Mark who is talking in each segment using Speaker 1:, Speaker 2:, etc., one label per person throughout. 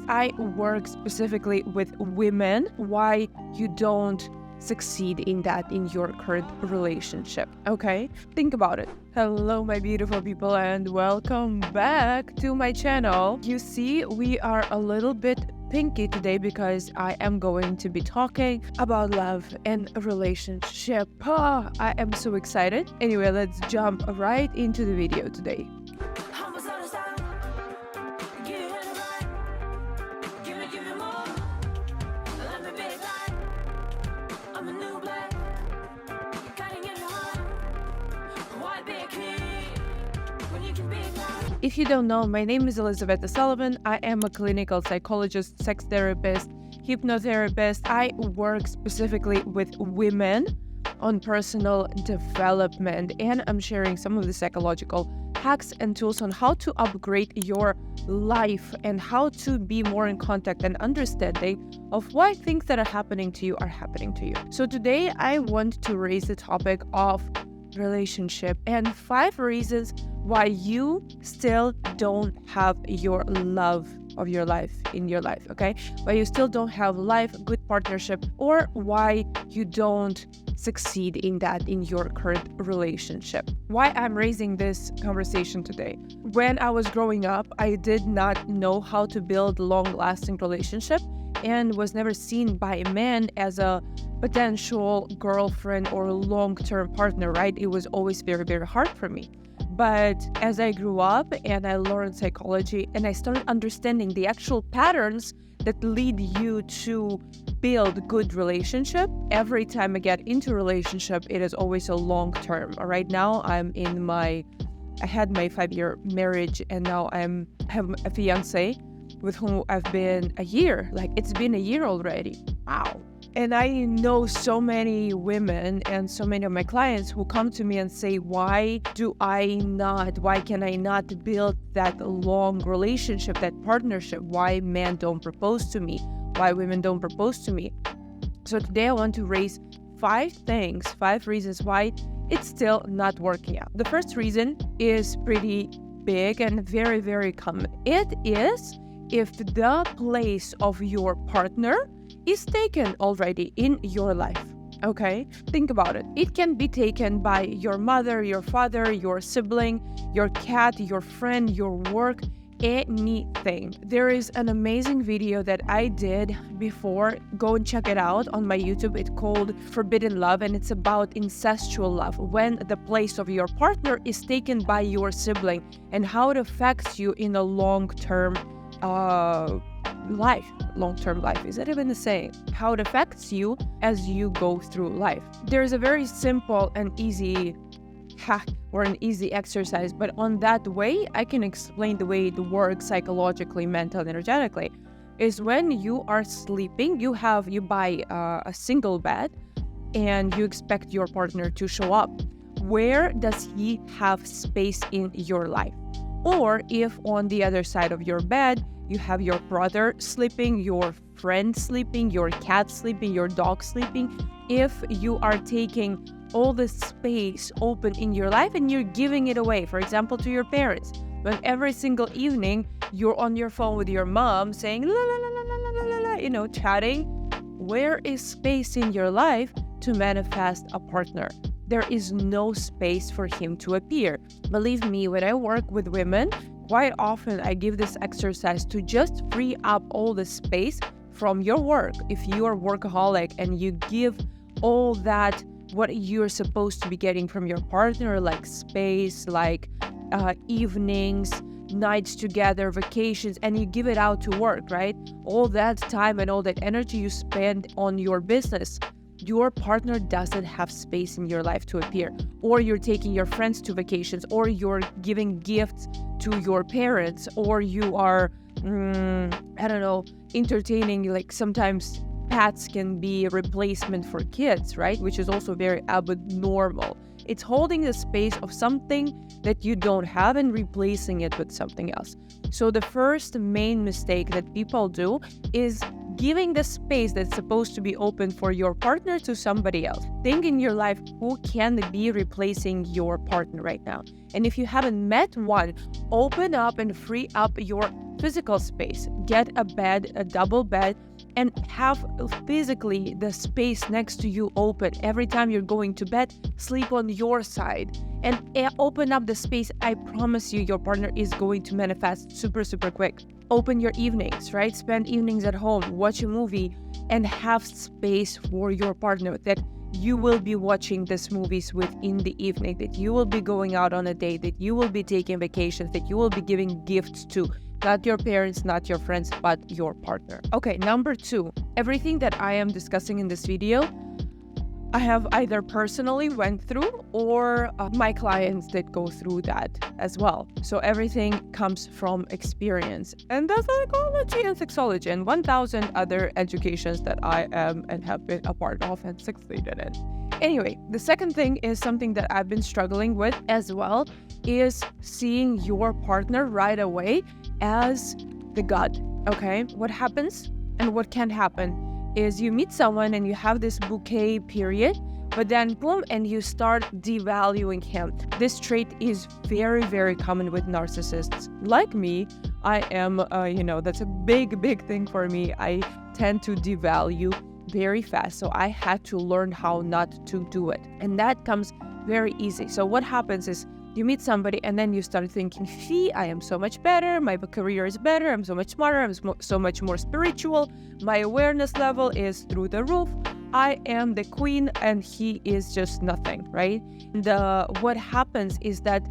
Speaker 1: I work specifically with women, why you don't succeed in that in your current relationship. Okay, think about it. Hello my beautiful people, and welcome back to my channel. You see, we are a little bit pinky today because I am going to be talking about love and a relationship. I am so excited. Anyway, let's jump right into the video today. If you don't know, my name is Elizaveta S. I am a clinical psychologist, sex therapist, hypnotherapist. I work specifically with women on personal development, and I'm sharing some of the psychological hacks and tools on how to upgrade your life and how to be more in contact and understanding of why things that are happening to you are happening to you. So today I want to raise the topic of relationship and 5 reasons why you still don't have your love of your life in your life, okay? Why you still don't have life, good partnership, or why you don't succeed in that in your current relationship. Why I'm raising this conversation today. When I was growing up, I did not know how to build long-lasting relationship and was never seen by a man as a potential girlfriend or long-term partner, right? It was always very, very hard for me. But as I grew up and I learned psychology and I started understanding the actual patterns that lead you to build good relationship, every time I get into a relationship, it is always a long term. Right now I had my 5-year marriage, and now I have a fiance with whom I've been a year. Like, it's been a year already. Wow. And I know so many women and so many of my clients who come to me and say, why can I not build that long relationship, that partnership? Why men don't propose to me? Why women don't propose to me? So today I want to raise 5 reasons why it's still not working out. The first reason is pretty big and very, very common. It is if the place of your partner is taken already in your life. Okay, think about it. It can be taken by your mother, your father, your sibling, your cat, your friend, your work, anything. There is an amazing video that I did before. Go and check it out on my YouTube. It's called Forbidden Love, and it's about incestual love, when the place of your partner is taken by your sibling and how it affects you in a long-term life. Long-term life, is that even the same? How it affects you as you go through life. There's a very simple and easy hack or an easy exercise, but on that way I can explain the way it works psychologically, mentally, energetically. Is when you are sleeping, you buy a single bed and you expect your partner to show up. Where does he have space in your life? Or if on the other side of your bed you have your brother sleeping, your friend sleeping, your cat sleeping, your dog sleeping, if you are taking all the space open in your life and you're giving it away, for example, to your parents, when every single evening you're on your phone with your mom saying la la la la la la la la, chatting, where is space in your life to manifest a partner? There is no space for him to appear. Believe me, when I work with women, quite often I give this exercise to just free up all the space from your work. If you are workaholic and you give all that what you're supposed to be getting from your partner, like space, like evenings, nights together, vacations, and you give it out to work, right? All that time and all that energy you spend on your business, your partner doesn't have space in your life to appear. Or you're taking your friends to vacations, or you're giving gifts to your parents, or you are, entertaining, like sometimes pets can be a replacement for kids, right? Which is also very abnormal. It's holding the space of something that you don't have and replacing it with something else. So the first main mistake that people do is giving the space that's supposed to be open for your partner to somebody else. Think in your life, who can be replacing your partner right now? And if you haven't met one, open up and free up your physical space. Get a bed, a double bed, and have physically the space next to you open. Every time you're going to bed, sleep on your side and open up the space. I promise you, your partner is going to manifest super, super quick. Open your evenings, right? Spend evenings at home, watch a movie, and have space for your partner that you will be watching these movies with in the evening, that you will be going out on a date, that you will be taking vacations, that you will be giving gifts to. Not your parents, not your friends, but your partner. Okay, number 2, everything that I am discussing in this video, I have either personally went through or my clients that go through that as well. So everything comes from experience. And that's psychology and sexology and 1,000 other educations that I am and have been a part of and succeeded in. Anyway, the second thing is something that I've been struggling with as well, is seeing your partner right away as the God, okay? What happens and what can happen is you meet someone and you have this bouquet period, but then boom, and you start devaluing him. This trait is very, very common with narcissists. Like me, I am, that's a big, big thing for me. I tend to devalue very fast. So I had to learn how not to do it. And that comes very easy. So what happens is you meet somebody and then you start thinking, I am so much better, my career is better, I'm so much smarter, I'm so much more spiritual, my awareness level is through the roof, I am the queen and he is just nothing, right? What happens is that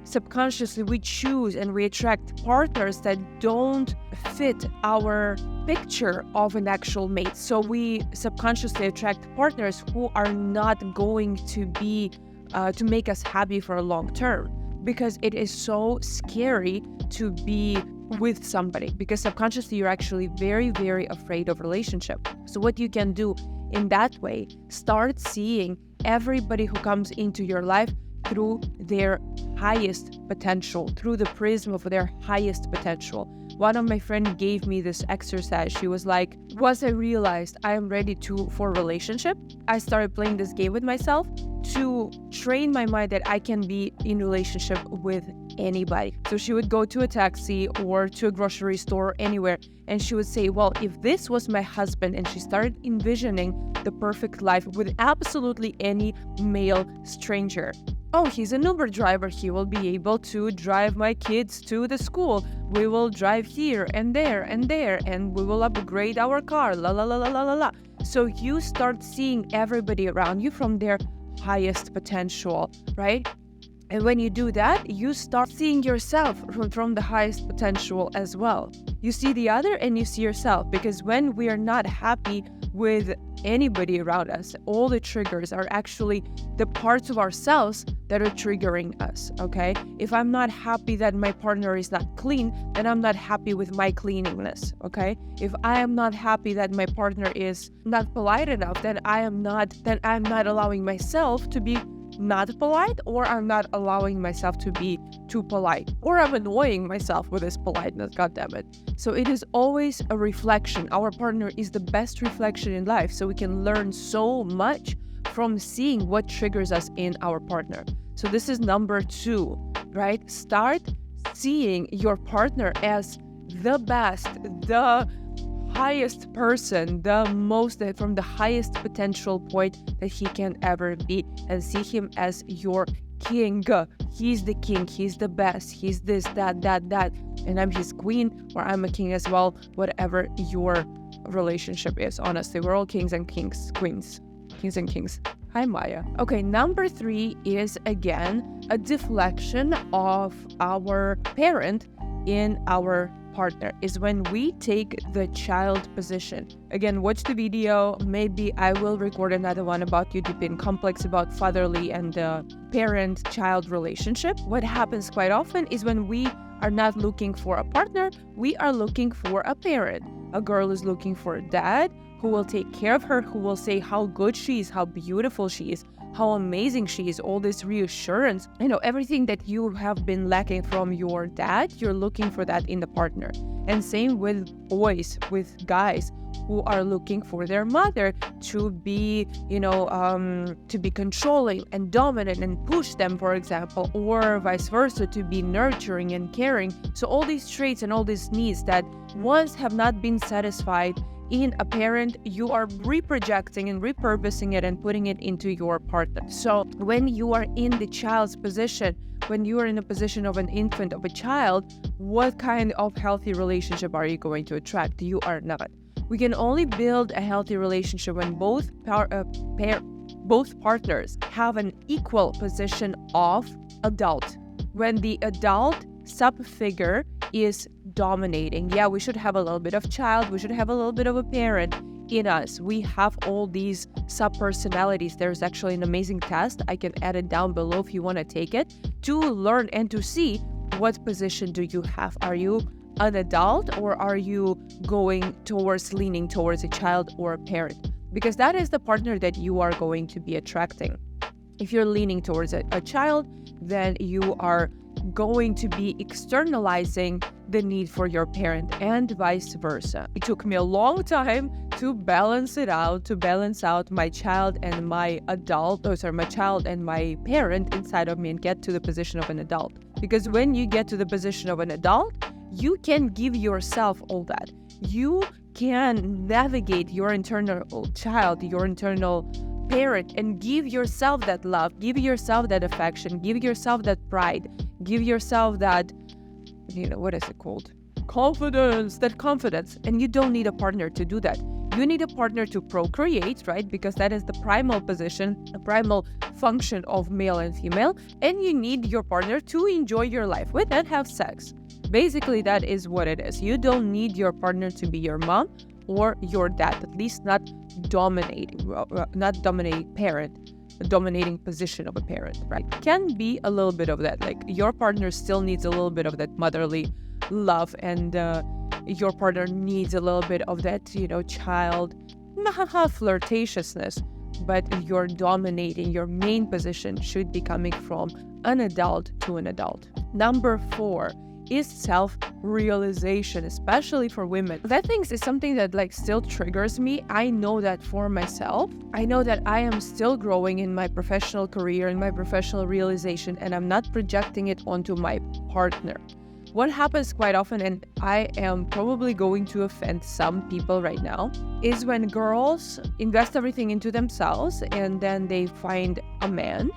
Speaker 1: subconsciously we choose and we attract partners that don't fit our picture of an actual mate. So we subconsciously attract partners who are not going to be to make us happy for a long term, because it is so scary to be with somebody, because subconsciously you're actually very, very afraid of relationship. So what you can do in that way, start seeing everybody who comes into your life through their highest potential, through the prism of their highest potential. One of my friends gave me this exercise. She was like, once I realized I am ready for relationship, I started playing this game with myself to train my mind that I can be in relationship with anybody. So she would go to a taxi or to a grocery store or anywhere, and she would say, well, if this was my husband, and she started envisioning the perfect life with absolutely any male stranger. Oh, he's an Uber driver. He will be able to drive my kids to the school. We will drive here and there, and we will upgrade our car, la la la la la la la. So you start seeing everybody around you from their highest potential, right? And when you do that, you start seeing yourself from the highest potential as well. You see the other and you see yourself, because when we are not happy with anybody around us, all the triggers are actually the parts of ourselves that are triggering us, okay? If I'm not happy that my partner is not clean, then I'm not happy with my cleanliness, okay? If I am not happy that my partner is not polite enough, then I'm not allowing myself to be not polite, or I'm not allowing myself to be too polite, or I'm annoying myself with this politeness, God damn it. So it is always a reflection. Our partner is the best reflection in life, so we can learn so much from seeing what triggers us in our partner. So this is number 2, right? Start seeing your partner as the best, the highest person, from the highest potential point that he can ever be, and see him as your king. He's the king, he's the best, he's this, that, and I'm his queen, or I'm a king as well, whatever your relationship is. Honestly, we're all kings and queens. Hi, Maya. Okay, number 3 is again a deflection of our parent in our partner, is when we take the child position. Again, watch the video. Maybe I will record another one about Oedipal complex, about fatherly and parent-child relationship. What happens quite often is when we are not looking for a partner, we are looking for a parent. A girl is looking for a dad who will take care of her, who will say how good she is, how beautiful she is, how amazing she is, all this reassurance. Everything that you have been lacking from your dad, you're looking for that in the partner. And same with boys, with guys. who are looking for their mother to be, to be controlling and dominant and push them, for example, or vice versa, to be nurturing and caring. So all these traits and all these needs that once have not been satisfied in a parent, you are reprojecting and repurposing it and putting it into your partner. So when you are in the child's position, when you are in a position of an infant, of a child, what kind of healthy relationship are you going to attract? You are not. We can only build a healthy relationship when both partners have an equal position of adult. When the adult sub-figure is dominating. Yeah, we should have a little bit of child, we should have a little bit of a parent in us. We have all these sub-personalities. There's actually an amazing test. I can add it down below if you want to take it, to learn and to see what position do you have. Are you an adult, or are you going towards, leaning towards a child or a parent? Because that is the partner that you are going to be attracting. If you're leaning towards a child, then you are going to be externalizing the need for your parent, and vice versa. It took me a long time to balance out my child and my my child and my parent inside of me, and get to the position of an adult. Because when you get to the position of an adult, you can give yourself all that. You can navigate your internal child, your internal parent, and give yourself that love, give yourself that affection, give yourself that pride, give yourself that, what is it called? Confidence. And you don't need a partner to do that. You need a partner to procreate, right? Because that is the primal position, the primal function of male and female. And you need your partner to enjoy your life with and have sex. Basically, that is what it is. You don't need your partner to be your mom or your dad, at least not dominating parent, a dominating position of a parent, right? Can be a little bit of that. Like, your partner still needs a little bit of that motherly love, and your partner needs a little bit of that, child flirtatiousness. But your main position should be coming from an adult to an adult. Number 4 is self-realization, especially for women. That thing is something that still triggers me. I know that for myself. I know that I am still growing in my professional career, in my professional realization, and I'm not projecting it onto my partner. What happens quite often, and I am probably going to offend some people right now, is when girls invest everything into themselves and then they find a man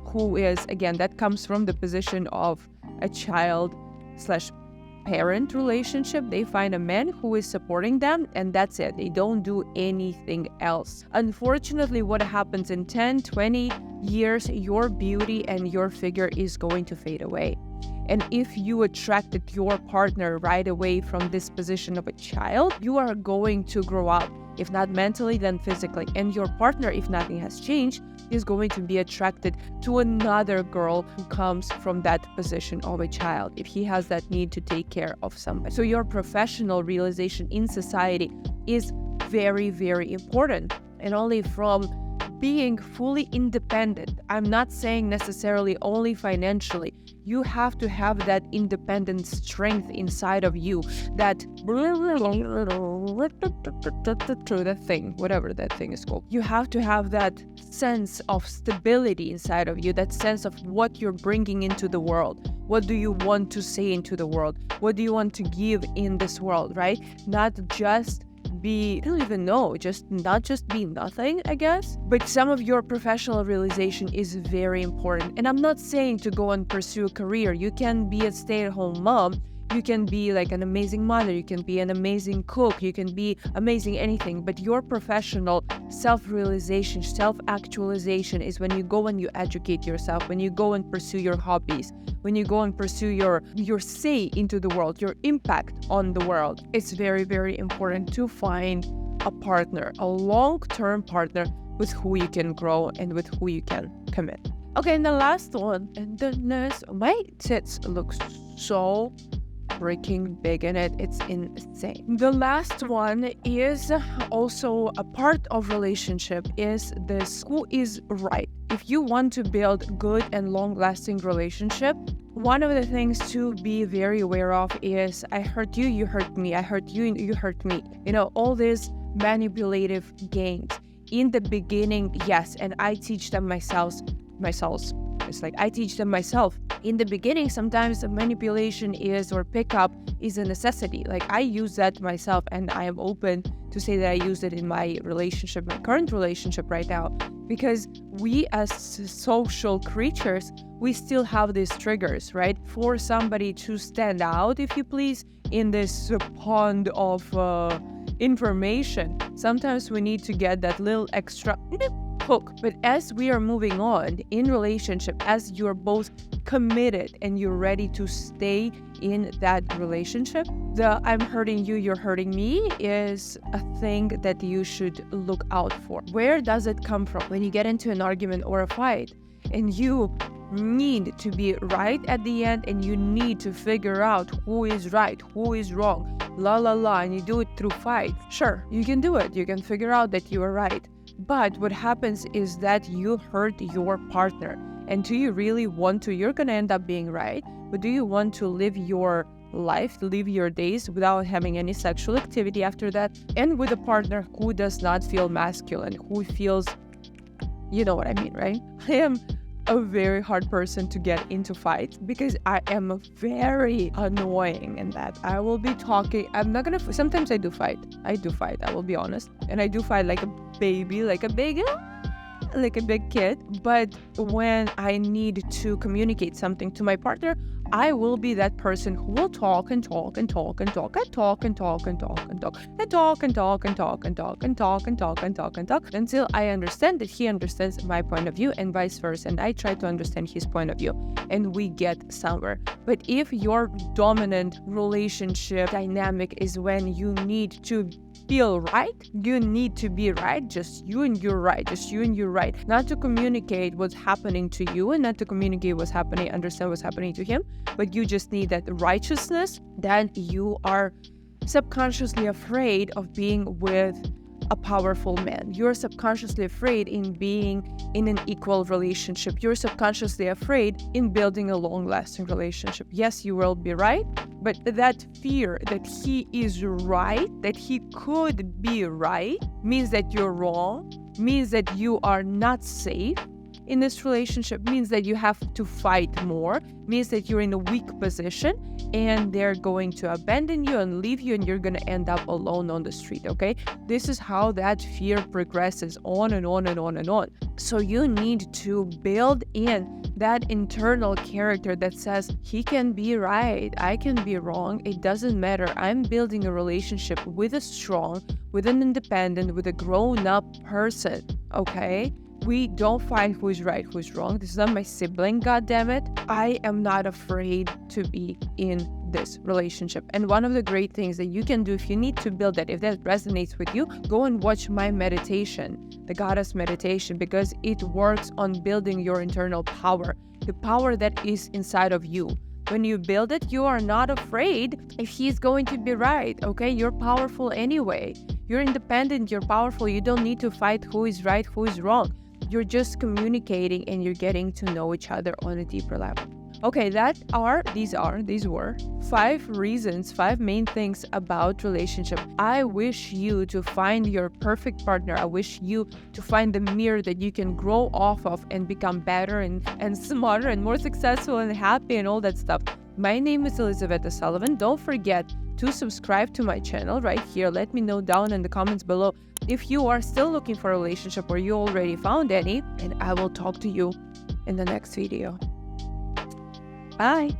Speaker 1: who is, again, that comes from the position of a child/parent relationship. They find a man who is supporting them, and that's it. They don't do anything else. Unfortunately, what happens in 10, 20 years, your beauty and your figure is going to fade away. And if you attracted your partner right away from this position of a child, you are going to grow up, if not mentally, then physically. And your partner, if nothing has changed, is going to be attracted to another girl who comes from that position of a child, if he has that need to take care of somebody. So your professional realization in society is very, very important. And only from being fully independent, I'm not saying necessarily only financially, you have to have that independent strength inside of you, that thing, whatever that thing is called. You have to have that sense of stability inside of you, that sense of what you're bringing into the world. What do you want to say into the world? What do you want to give in this world, right? Not just be, I don't even know, not just be nothing, I guess. But some of your professional realization is very important. And I'm not saying to go and pursue a career. You can be a stay-at-home mom. You can be an amazing mother. You can be an amazing cook. You can be amazing anything. But your professional self-realization, self-actualization is when you go and you educate yourself, when you go and pursue your hobbies, when you go and pursue your say into the world, your impact on the world. It's very, very important to find a partner, a long-term partner with who you can grow and with who you can commit. Okay, and the last one, my tits look so freaking big in it. It's insane. The last one is also a part of relationship, is this: who is right? If you want to build good and long-lasting relationship, one of the things to be very aware of is, I hurt you, you hurt me. I hurt you, you hurt me. All these manipulative games. In the beginning, yes, and I teach them myself. It's like I teach them myself. In the beginning, sometimes manipulation or pickup is a necessity. Like I use that myself, and I am open to say that I use it in my relationship, my current relationship right now, because we as social creatures, we still have these triggers, right? For somebody to stand out, if you please, in this pond of information, sometimes we need to get that little extra hook. But as we are moving on in relationship, as you're both committed and you're ready to stay in that relationship, the I'm hurting you, you're hurting me is a thing that you should look out for. Where does it come from? When you get into an argument or a fight and you need to be right at the end and you need to figure out who is right, who is wrong, and you do it through fight, sure, you can do it. You can figure out that you are right. But what happens is that you hurt your partner. And do you really want to? You're going to end up being right. But do you want to live your life, live your days without having any sexual activity after that? And with a partner who does not feel masculine, who feels, you know what I mean, right? I am a very hard person to get into fights because I am very annoying in that I will be talking. Sometimes I do fight, I will be honest. And I do fight like a baby, like a big kid. But when I need to communicate something to my partner, I will be that person who will talk and talk and talk and talk and talk and talk and talk and talk and talk and talk and talk and talk and talk and talk and talk and talk until I understand that he understands my point of view and vice versa. And I try to understand his point of view and we get somewhere. But if your dominant relationship dynamic is when you need to feel right, you need to be right, just you and you're right, not to communicate what's happening to you and not to communicate what's happening, understand what's happening to him, but you just need that righteousness. Then you are subconsciously afraid of being with a powerful man. You're subconsciously afraid in being in an equal relationship. You're subconsciously afraid in building a long-lasting relationship. Yes, you will be right, but that fear that he is right, that he could be right, means that you're wrong, means that you are not safe in this relationship, means that you have to fight more, means that you're in a weak position and they're going to abandon you and leave you and you're going to end up alone on the street, okay? This is how that fear progresses on and on and on and on. So you need to build in that internal character that says, he can be right, I can be wrong, it doesn't matter. I'm building a relationship with a strong, with an independent, with a grown-up person, okay? We don't fight who is right, who is wrong. This is not my sibling, goddammit. I am not afraid to be in this relationship. And one of the great things that you can do if you need to build that, if that resonates with you, go and watch my meditation, the Goddess Meditation, because it works on building your internal power, the power that is inside of you. When you build it, you are not afraid if he's going to be right, okay? You're powerful anyway. You're independent, you're powerful. You don't need to fight who is right, who is wrong. You're just communicating and you're getting to know each other on a deeper level. Okay, these were 5 reasons, 5 main things about relationship. I wish you to find your perfect partner. I wish you to find the mirror that you can grow off of and become better and smarter and more successful and happy and all that stuff. My name is Elizaveta Sullivan. Don't forget to subscribe to my channel right here. Let me know down in the comments below if you are still looking for a relationship or you already found any, and I will talk to you in the next video. Bye.